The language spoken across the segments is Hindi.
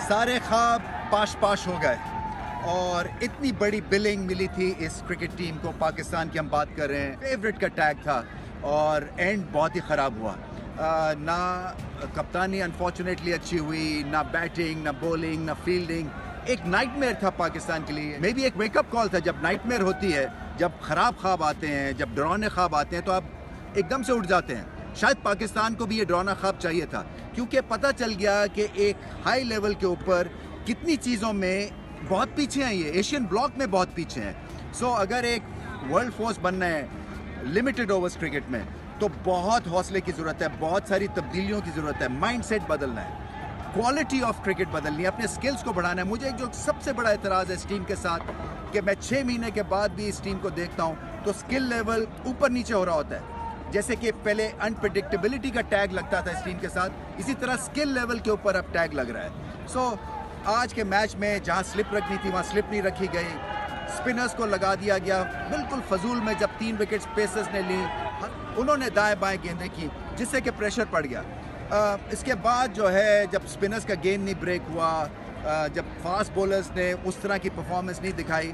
सारे ख्वाब पाश पाश हो गए और इतनी बड़ी बिलिंग मिली थी इस क्रिकेट टीम को। पाकिस्तान की हम बात कर रहे हैं, फेवरेट का टैग था और एंड बहुत ही ख़राब हुआ। ना कप्तानी अनफॉर्चुनेटली अच्छी हुई, ना बैटिंग, ना बॉलिंग, ना फील्डिंग। एक नाइटमेयर था पाकिस्तान के लिए। मे बी एक वेकअप कॉल था। जब नाइटमेयर होती है, जब ख़राब ख्वाब आते हैं, जब डरावने ख्वाब आते हैं, तो आप एकदम से उठ जाते हैं। शायद पाकिस्तान को भी ये डरावना ख्वाब चाहिए था, क्योंकि पता चल गया कि एक हाई लेवल के ऊपर कितनी चीज़ों में बहुत पीछे हैं। ये एशियन ब्लॉक में बहुत पीछे हैं। सो अगर एक वर्ल्ड फोर्स बनना है लिमिटेड ओवर्स क्रिकेट में, तो बहुत हौसले की ज़रूरत है, बहुत सारी तब्दीलियों की ज़रूरत है। माइंडसेट बदलना है, क्वालिटी ऑफ क्रिकेट बदलनी है, अपने स्किल्स को बढ़ाना है। मुझे जो सबसे बड़ा एतराज़ है इस टीम के साथ, कि मैं 6 महीने के बाद भी इस टीम को देखता हूँ तो स्किल लेवल ऊपर नीचे हो रहा होता है। जैसे कि पहले अनप्रेडिक्टेबिलिटी का टैग लगता था इस टीम के साथ, इसी तरह स्किल लेवल के ऊपर अब टैग लग रहा है। सो आज के मैच में जहाँ स्लिप रखनी थी वहाँ स्लिप नहीं रखी गई। स्पिनर्स को लगा दिया गया बिल्कुल फजूल में। जब 3 विकेट्स पेसर्स ने ली, उन्होंने दाएं बाएं गेंदें की, जिससे कि प्रेशर पड़ गया। इसके बाद जो है, जब स्पिनर्स का गेंद नहीं ब्रेक हुआ, जब फास्ट बॉलर्स ने उस तरह की परफॉर्मेंस नहीं दिखाई,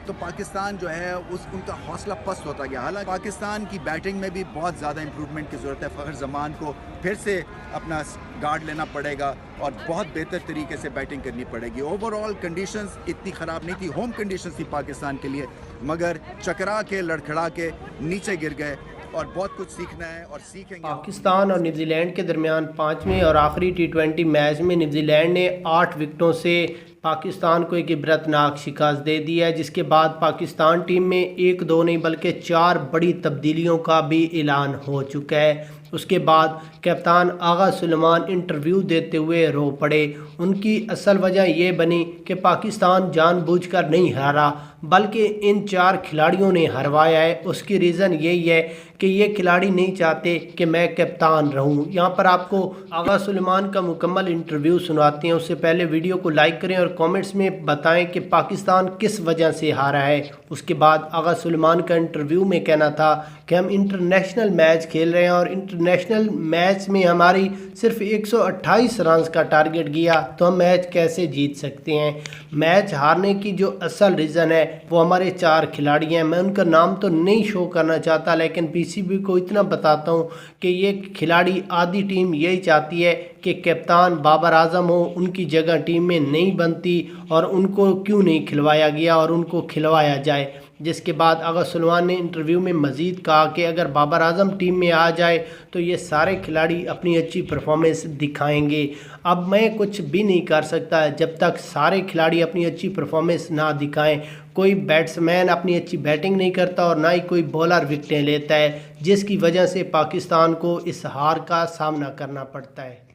तो पाकिस्तान जो है उनका हौसला पस्त होता गया। हालांकि पाकिस्तान की बैटिंग में भी बहुत ज़्यादा इंप्रूवमेंट की ज़रूरत है। फ़खर जमान को फिर से अपना गार्ड लेना पड़ेगा और बहुत बेहतर तरीके से बैटिंग करनी पड़ेगी। ओवरऑल कंडीशंस इतनी ख़राब नहीं थी, होम कंडीशंस थी पाकिस्तान के लिए, मगर चकरा के लड़खड़ा के नीचे गिर गए और बहुत कुछ सीखना है और सीखेंगे। पाकिस्तान और न्यूजीलैंड के दरमियान 5वें और आखिरी T20 मैच में न्यूजीलैंड ने 8 विकेटों से पाकिस्तान को एक इबरतनाक शिकस्त दे दी है, जिसके बाद पाकिस्तान टीम में 1-2 नहीं बल्कि 4 बड़ी तब्दीलियों का भी ऐलान हो चुका है। उसके बाद कप्तान आगा सुलेमान इंटरव्यू देते हुए रो पड़े। उनकी असल वजह ये बनी कि पाकिस्तान जानबूझकर नहीं हारा, बल्कि इन 4 खिलाड़ियों ने हरवाया है। उसकी रीज़न यही है कि ये खिलाड़ी नहीं चाहते कि मैं कप्तान रहूं। यहाँ पर आपको आगा सुलेमान का मुकम्मल इंटरव्यू सुनाते हैं। उससे पहले वीडियो को लाइक करें और कमेंट्स में बताएं कि पाकिस्तान किस वजह से हारा है। उसके बाद आगा सुलेमान का इंटरव्यू में कहना था कि हम इंटरनेशनल मैच खेल रहे हैं और इंटरनेशनल मैच में हमारी सिर्फ 128 रन का टारगेट गया, तो हम मैच कैसे जीत सकते हैं। मैच हारने की जो असल रीज़न है वो हमारे 4 खिलाड़ी हैं। मैं उनका नाम तो नहीं शो करना चाहता, लेकिन पीसीबी को इतना बताता हूँ कि ये खिलाड़ी, आधी टीम यही चाहती है कि कप्तान बाबर आजम हो, उनकी जगह टीम में नहीं बनती और उनको क्यों नहीं खिलवाया गया और उनको खिलवाया जाए। जिसके बाद आगा सुलेमान ने इंटरव्यू में मज़ीद कहा कि अगर बाबर आजम टीम में आ जाए तो ये सारे खिलाड़ी अपनी अच्छी परफॉर्मेंस दिखाएंगे। अब मैं कुछ भी नहीं कर सकता जब तक सारे खिलाड़ी अपनी अच्छी परफॉर्मेंस ना दिखाएं। कोई बैट्समैन अपनी अच्छी बैटिंग नहीं करता और ना ही कोई बॉलर विकेटें लेता है, जिसकी वजह से पाकिस्तान को इस हार का सामना करना पड़ता है।